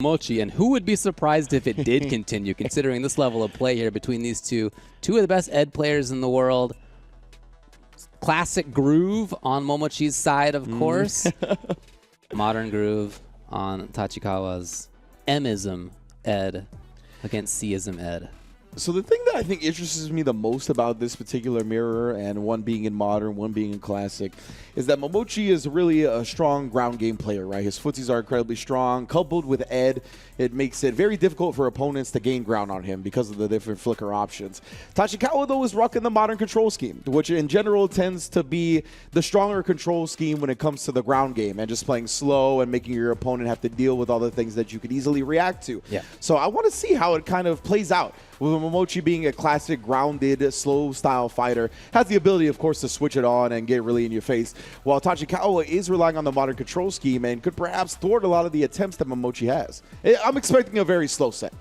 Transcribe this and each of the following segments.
Momochi, and who would be surprised if it did continue, considering this level of play here between these two of the best Ed players in the world. Classic groove on Momochi's side, of course. Modern groove on Tachikawa's M-ism Ed against C-ism Ed. So the thing that I think interests me the most about this particular mirror, and one being in modern, one being in classic, is that Momochi is really a strong ground game player, right? His footsies are incredibly strong. Coupled with Ed, it makes it very difficult for opponents to gain ground on him because of the different flicker options. Tachikawa, though, is rocking the modern control scheme, which in general tends to be the stronger control scheme when it comes to the ground game and just playing slow and making your opponent have to deal with all the things that you could easily react to. Yeah. So I want to see how it kind of plays out. With Momochi being a classic, grounded, slow-style fighter, has the ability, of course, to switch it on and get really in your face, while Tachikawa is relying on the modern control scheme and could perhaps thwart a lot of the attempts that Momochi has. I'm expecting a very slow set.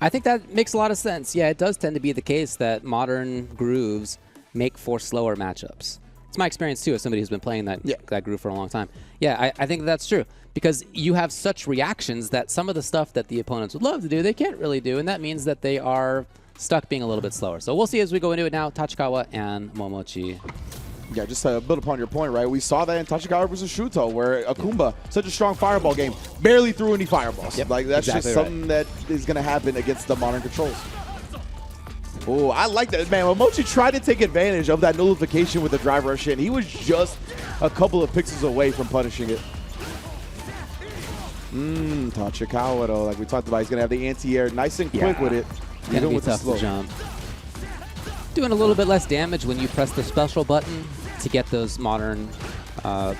I think that makes a lot of sense. Yeah, it does tend to be the case that modern grooves make for slower matchups. It's my experience, too, as somebody who's been playing that groove for a long time. Yeah, I think that's true. Because you have such reactions that some of the stuff that the opponents would love to do, they can't really do, and that means that they are stuck being a little bit slower. So we'll see as we go into it now, Tachikawa and Momochi. Yeah, just to build upon your point, right? We saw that in Tachikawa versus Shuto, where Akumba, such a strong fireball game, barely threw any fireballs. Yep, like, that's exactly just something that is going to happen against the modern controls. Oh, I like that. Man, Momochi tried to take advantage of that nullification with the drive rush in. He was just a couple of pixels away from punishing it. Tachikawa, though, like we talked about, he's going to have the anti-air nice and quick with it. Gonna be tough to jump. Doing a little bit less damage when you press the special button to get those modern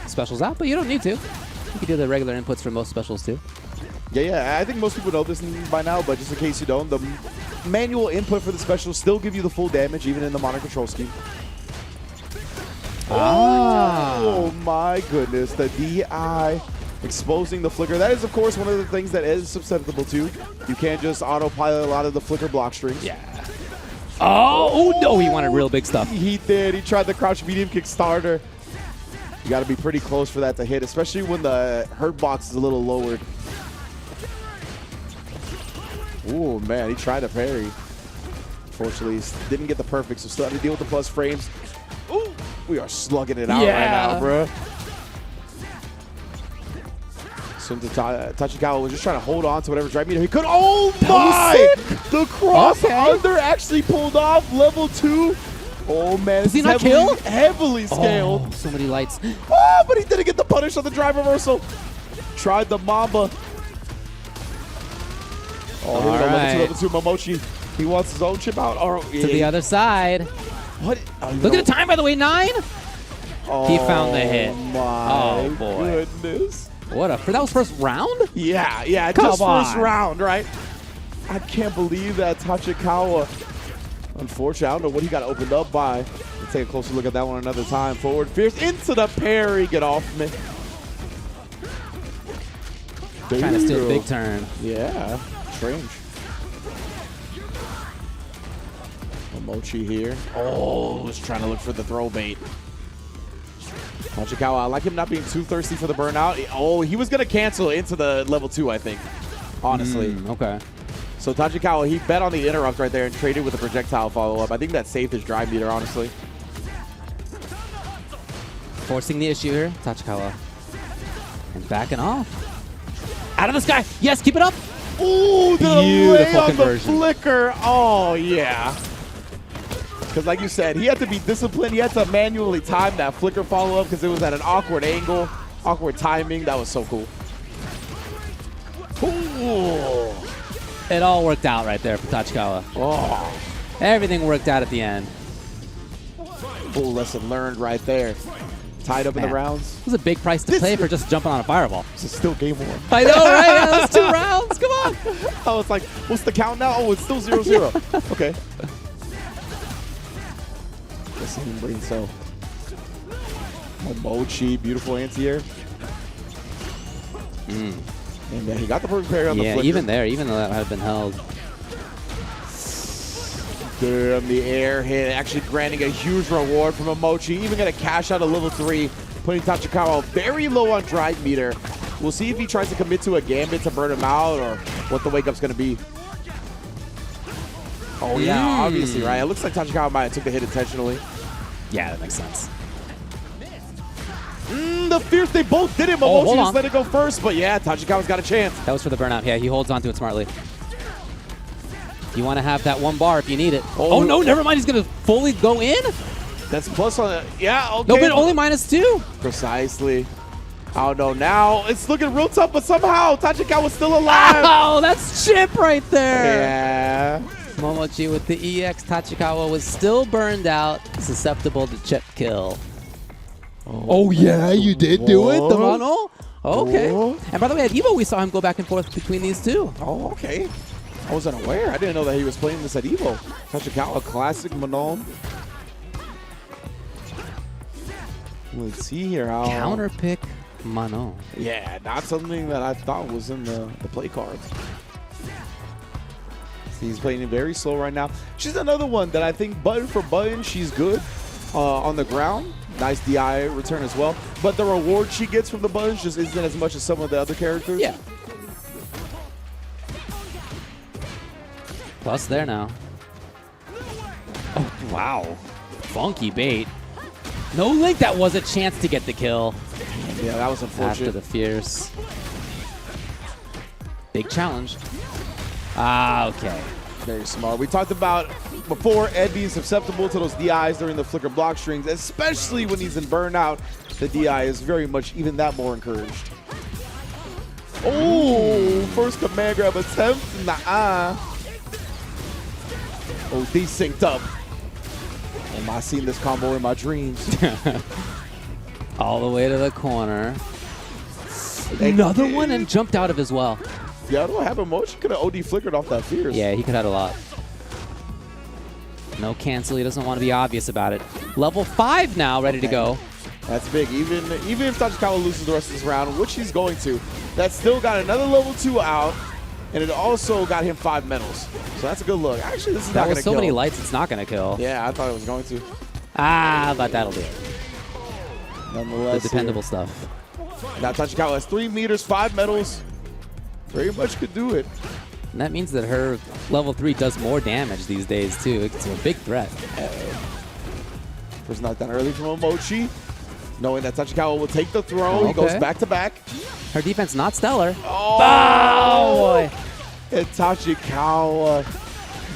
specials out, but you don't need to. You can do the regular inputs for most specials, too. Yeah, I think most people know this by now, but just in case you don't, the manual input for the specials still give you the full damage, even in the modern control scheme. Oh, my goodness, the DI. Exposing the flicker. That is, of course, one of the things that is susceptible to. You can't just autopilot a lot of the flicker block strings. Yeah. Oh, no, he wanted real big stuff. He did. He tried the crouch medium kick starter. You got to be pretty close for that to hit, especially when the hurt box is a little lowered. Oh, man, he tried to parry. Unfortunately, didn't get the perfect, so still had to deal with the plus frames. Ooh, we are slugging it out right now, bro. So Tachikawa was just trying to hold on to whatever drive meter he could. Oh my! The cross under actually pulled off level 2. Oh man, is he not killed? Heavily scaled. Oh, so many lights. Oh, but he didn't get the punish on the drive reversal. Tried the Mamba. Oh, here we go, level 2, Momochi. He wants his own chip out. Oh, to the other side. What? Look at the time, by the way, 9. Oh, he found the hit. My boy. Goodness. That was first round? Yeah, just first round, right? I can't believe that Tachikawa. Unfortunately, I don't know what he got opened up by. Let's take a closer look at that one another time. Forward fierce into the parry. Get off me. Trying to steal a big turn. Yeah, strange. Momochi here. Oh, was trying to look for the throw bait. Tachikawa, I like him not being too thirsty for the burnout. Oh, he was going to cancel into the level 2, I think, honestly. Okay. So Tachikawa, he bet on the interrupt right there and traded with a projectile follow-up. I think that saved his drive meter, honestly. Forcing the issue here, Tachikawa. And backing off. Out of the sky. Yes, keep it up. Ooh, the lay on the flicker. Oh, yeah. Because like you said, he had to be disciplined. He had to manually time that flicker follow-up because it was at an awkward angle, awkward timing. That was so cool. Ooh. It all worked out right there for Tachikawa. Oh. Everything worked out at the end. Full lesson learned right there. Tied up in the rounds. It was a big price to pay for just jumping on a fireball. This is still game 1. I know, right? Yeah, that's 2 rounds. Come on. I was like, what's the count now? Oh, it's still 0-0. Okay. Brain cell. Momochi, beautiful anti-air. And he got the perfect parry on the flicker. Even there, even though that had been held. Damn, the air hit actually granting a huge reward from Momochi. Even going to cash out a level 3, putting Tachikawa very low on drive meter. We'll see if he tries to commit to a gambit to burn him out or what the wake-up's going to be. Oh, yeah, obviously, right? It looks like Tachikawa might have took the hit intentionally. Yeah, that makes sense. The fierce, they both did it. Momochi just let it go first, but yeah, Tachikawa's got a chance. That was for the burnout. Yeah, he holds on to it smartly. You want to have that one bar if you need it. Oh, no, never mind. He's going to fully go in? That's plus on it. Yeah, okay. No, but only -2. Precisely. Oh, no, now it's looking real tough, but somehow Tachikawa's still alive. Oh, that's chip right there. Yeah. Momochi with the EX. Tachikawa was still burned out, susceptible to chip kill. Oh, yeah, you did do it. The mono? Okay. And by the way, at Evo, we saw him go back and forth between these two. Oh, okay. I wasn't aware. I didn't know that he was playing this at Evo. Tachikawa, classic Manon. Let's see here how... Counter pick Manon. Yeah, not something that I thought was in the play cards. See, he's playing it very slow right now. She's another one that I think button for button, she's good on the ground. Nice DI return as well. But the reward she gets from the buttons just isn't as much as some of the other characters. Yeah. Plus there now. Oh, wow. Funky bait. No link. That was a chance to get the kill. Yeah, that was unfortunate. After the fierce. Big challenge. Ah, okay. Very smart. We talked about before Ed being susceptible to those DIs during the flicker block strings, especially when he's in burnout. The DI is very much even that more encouraged. Oh, first command grab attempt. Nah. Oh, desynced up. Am I seeing this combo in my dreams? All the way to the corner. Another one and jumped out of as well. Yeah, I don't know what happened. Mochi could have OD flickered off that fierce. Yeah, he could have had a lot. No cancel. He doesn't want to be obvious about it. Level 5 now, ready to go. That's big. Even if Tachikawa loses the rest of this round, which he's going to, that still got another level 2 out, and it also got him 5 medals. So that's a good look. Actually, this is not going to kill. So many lights, it's not going to kill. Yeah, I thought it was going to. Ah, but that'll do it. Nonetheless, the dependable stuff. Now Tachikawa has 3 meters, 5 medals. Very much could do it. And that means that her level 3 does more damage these days, too. It's a big threat. First knockdown early from Momochi. Knowing that Tachikawa will take the throw. He goes back to back. Her defense not stellar. Oh, boy. And Tachikawa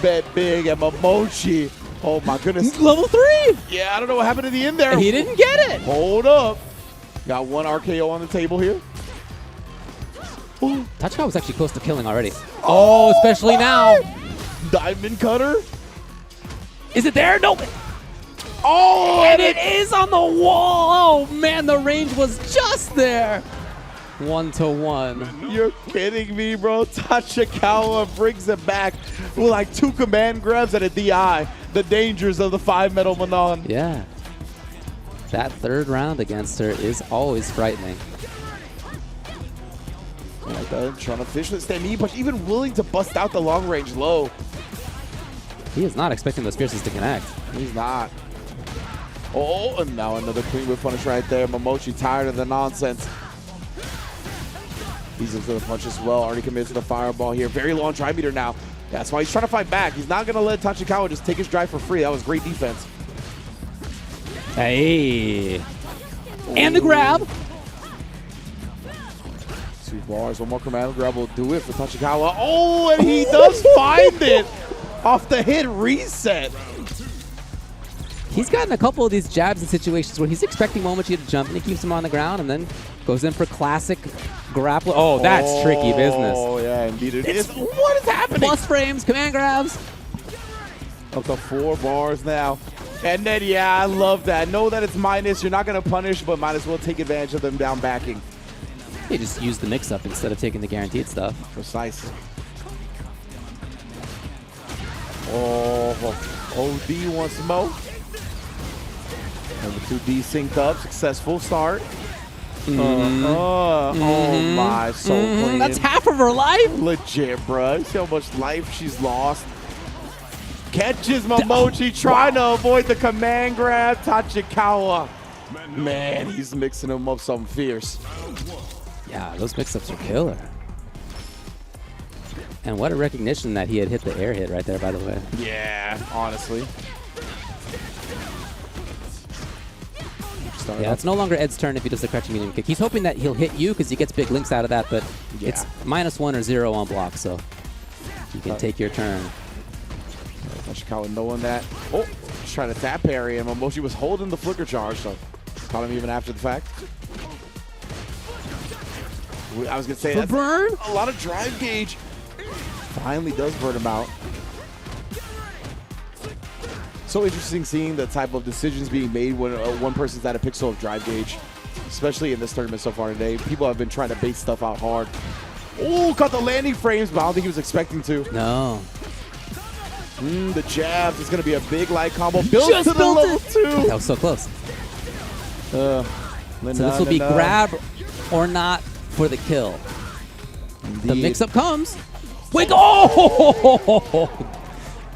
bet big and Momochi. Oh, my goodness. Level 3. Yeah, I don't know what happened to the end there. He didn't get it. Hold up. Got one RKO on the table here. Tachikawa was actually close to killing already. Oh, especially now. Diamond cutter. Is it there? No. Oh, and it is on the wall. Oh, man, the range was just there. 1-to-1. You're kidding me, bro. Tachikawa brings it back with like 2 command grabs and a DI. The dangers of the 5-medal Manon. Yeah. That third round against her is always frightening. Like that, trying to fish the stand knee, but even willing to bust out the long range low. He is not expecting those fierces to connect. He's not. Oh, and now another clean whip punish right there. Momochi tired of the nonsense. He's into the punch as well. Already committed to the fireball here. Very long try meter now. That's why he's trying to fight back. He's not going to let Tachikawa just take his drive for free. That was great defense. Hey. And the grab. 2 bars. One more command grab will do it for Tachikawa. Oh, and he does find it off the hit reset. He's gotten a couple of these jabs in situations where he's expecting Momochi to jump and he keeps him on the ground and then goes in for classic grapple. Oh, that's tricky business. Oh, yeah, indeed it is. What is happening? Plus frames, command grabs. Up to 4 bars now. And then, yeah, I love that. Know that it's minus. You're not going to punish, but might as well take advantage of them down backing. They just use the mix-up instead of taking the guaranteed stuff. Precise. Oh, OD once more. Number 2 desynced up. Successful start. Oh my, so clean. That's half of her life. Legit, bro. See how much life she's lost. Catches Momochi trying to avoid the command grab. Tachikawa. Man, he's mixing him up something fierce. Yeah, those mix-ups are killer. And what a recognition that he had hit the air hit right there, by the way. Yeah, honestly. Yeah, it's no longer Ed's turn if he does the crouching medium kick. He's hoping that he'll hit you because he gets big links out of that, but it's -1 or 0 on block, so you can take your turn. Tachikawa knowing that. Oh, just trying to tap parry, and Momochi was holding the flicker charge, so caught him even after the fact. I was going to say that's burn? a lot of drive gauge. Finally does burn him out. So interesting seeing the type of decisions being made when one person's at a pixel of drive gauge, especially in this tournament so far today. People have been trying to bait stuff out hard. Oh, caught the landing frames, but I don't think he was expecting to. No. The jabs is going to be a big light combo. Built to the level 2. That was so close. So this will be grab or not for the kill. Indeed. The mix-up comes. Wait, oh!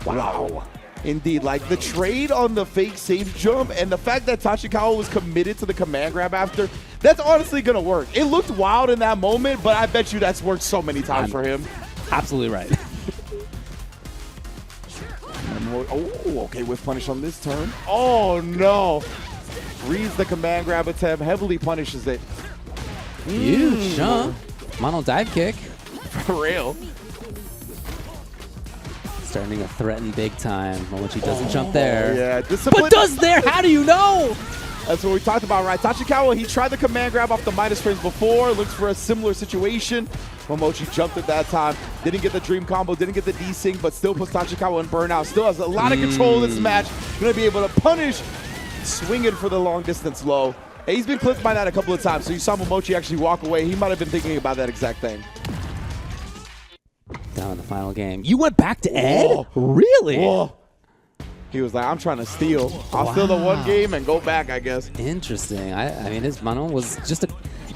Wow. Indeed, like the trade on the fake safe jump and the fact that Tachikawa was committed to the command grab after, that's honestly going to work. It looked wild in that moment, but I bet you that's worked so many times for him. Absolutely right. Oh, okay, with punish on this turn. Oh, no. Reads the command grab attempt, heavily punishes it. Huge jump. Mono dive kick. For real. Starting to threaten big time. Momochi doesn't jump there. Yeah, discipline. But does there? How do you know? That's what we talked about, right? Tachikawa, he tried the command grab off the minus frames before, looks for a similar situation. Momochi jumped at that time, didn't get the dream combo, didn't get the desync, but still puts Tachikawa in burnout. Still has a lot of control in this match. Gonna be able to punish, swinging for the long distance low. And he's been clipped by that a couple of times, so you saw Momochi actually walk away. He might have been thinking about that exact thing. Down in the final game. You went back to Ed? Oh. Really? Oh. He was like, I'm trying to steal. I'll steal the one game and go back, I guess. Interesting. I mean, his mono was just a...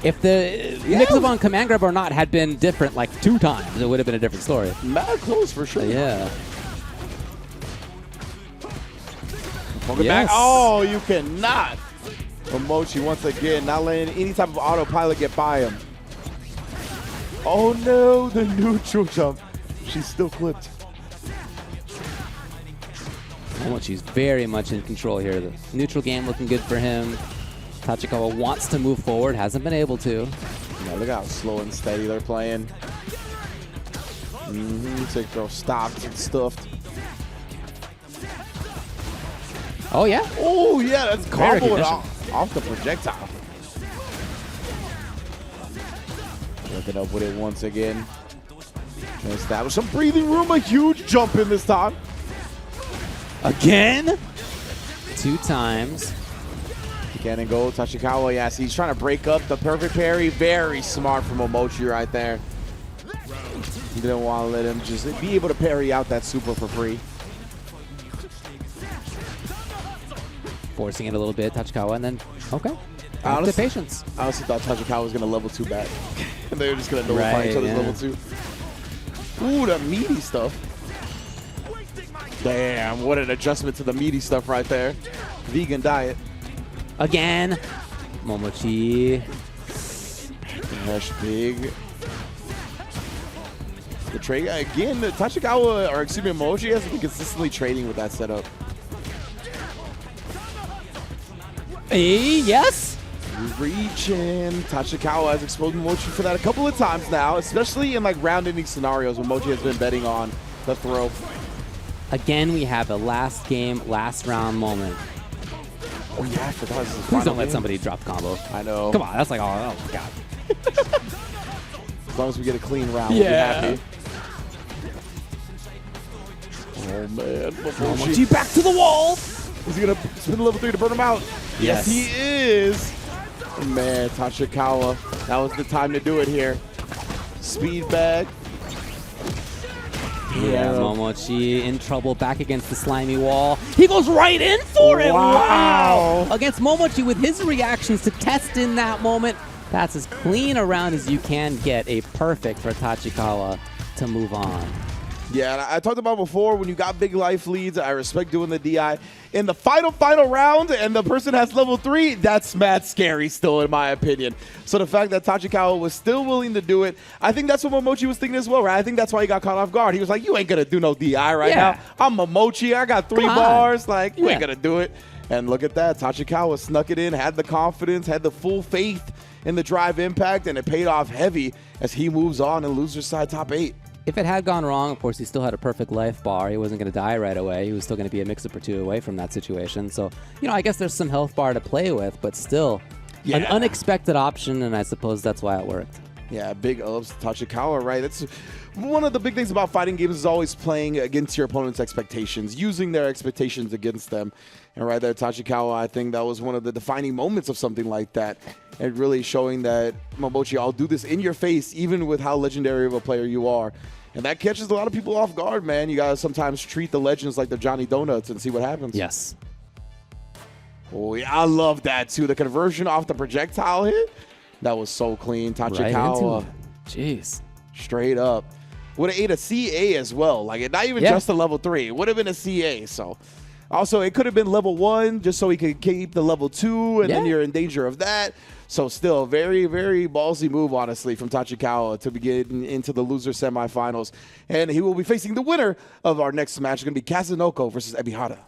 If the mix-up on command grab or not had been different like 2 times, it would have been a different story. Mad close for sure. Yeah. Welcome back. Oh, you cannot. Momochi once again not letting any type of autopilot get by him. Oh no, the neutral jump. She's still clipped. Momochi's very much in control here. The neutral game looking good for him. Tachikawa wants to move forward, hasn't been able to. Yeah, look how slow and steady they're playing. Tachikawa stopped and stuffed. Oh yeah? Oh yeah, that's comboed off the projectile. Looking up with it once again. Trying to establish some breathing room. A huge jump in this time. Again? 2 times. Again and go. Tachikawa, yes, he's trying to break up the perfect parry. Very smart from Momochi right there. He didn't want to let him just be able to parry out that super for free. Forcing it a little bit, Tachikawa, and then, okay. Honestly, Patience. I honestly thought Tachikawa was going to level 2 back. And they were just going to nullify each other's level 2. Ooh, the meaty stuff. Damn, what an adjustment to the meaty stuff right there. Vegan diet. Again. Momochi. Dash big. The trade again, Tachikawa, or excuse me, Momochi has been consistently trading with that setup. Hey, yes. Reaching. Tachikawa has exposed Momochi for that a couple of times now, especially in like round-ending scenarios when Momochi has been betting on the throw. Again, we have a last game, last round moment. Oh yeah, I forgot this is his Please don't final let game. somebody drop the combo. I know. Come on, that's like, oh my god. As long as we get a clean round, we'll be happy. Oh man, Momochi back to the wall. Is he gonna spin the level 3 to burn him out? Yes. He is. Man, Tachikawa, that was the time to do it here. Speed bag. Yeah, Momochi in trouble back against the slimy wall. He goes right in for it. Wow. Against Momochi with his reactions to test in that moment. That's as clean a round as you can get. A perfect for Tachikawa to move on. Yeah, and I talked about before, when you got big life leads, I respect doing the DI. In the final round, and the person has level 3, that's mad scary still, in my opinion. So the fact that Tachikawa was still willing to do it, I think that's what Momochi was thinking as well, right? I think that's why he got caught off guard. He was like, you ain't going to do no DI right now. I'm Momochi. I got 3 bars. Like, you ain't going to do it. And look at that. Tachikawa snuck it in, had the confidence, had the full faith in the drive impact, and it paid off heavy as he moves on in loser side top 8. If it had gone wrong, of course, he still had a perfect life bar. He wasn't going to die right away. He was still going to be a mix-up or 2 away from that situation. So, I guess there's some health bar to play with, but still an unexpected option, and I suppose that's why it worked. Yeah, big ups to Tachikawa, right? That's one of the big things about fighting games is always playing against your opponent's expectations, using their expectations against them. And right there, Tachikawa, I think that was one of the defining moments of something like that. And really showing that, Momochi, I'll do this in your face, even with how legendary of a player you are. And that catches a lot of people off guard, man. You got to sometimes treat the legends like they're Johnny Donuts and see what happens. Yes. Oh, yeah, I love that, too. The conversion off the projectile hit, that was so clean. Tachikawa. Right. Jeez. Straight up. Would have ate a CA as well. Like, not even just a level 3. It would have been a CA. So, also, it could have been level 1 just so he could keep the level 2, and then you're in danger of that. So, still, very, very ballsy move, honestly, from Tachikawa to begin into the loser semifinals. And he will be facing the winner of our next match. It's going to be Kazunoko versus Ebihara.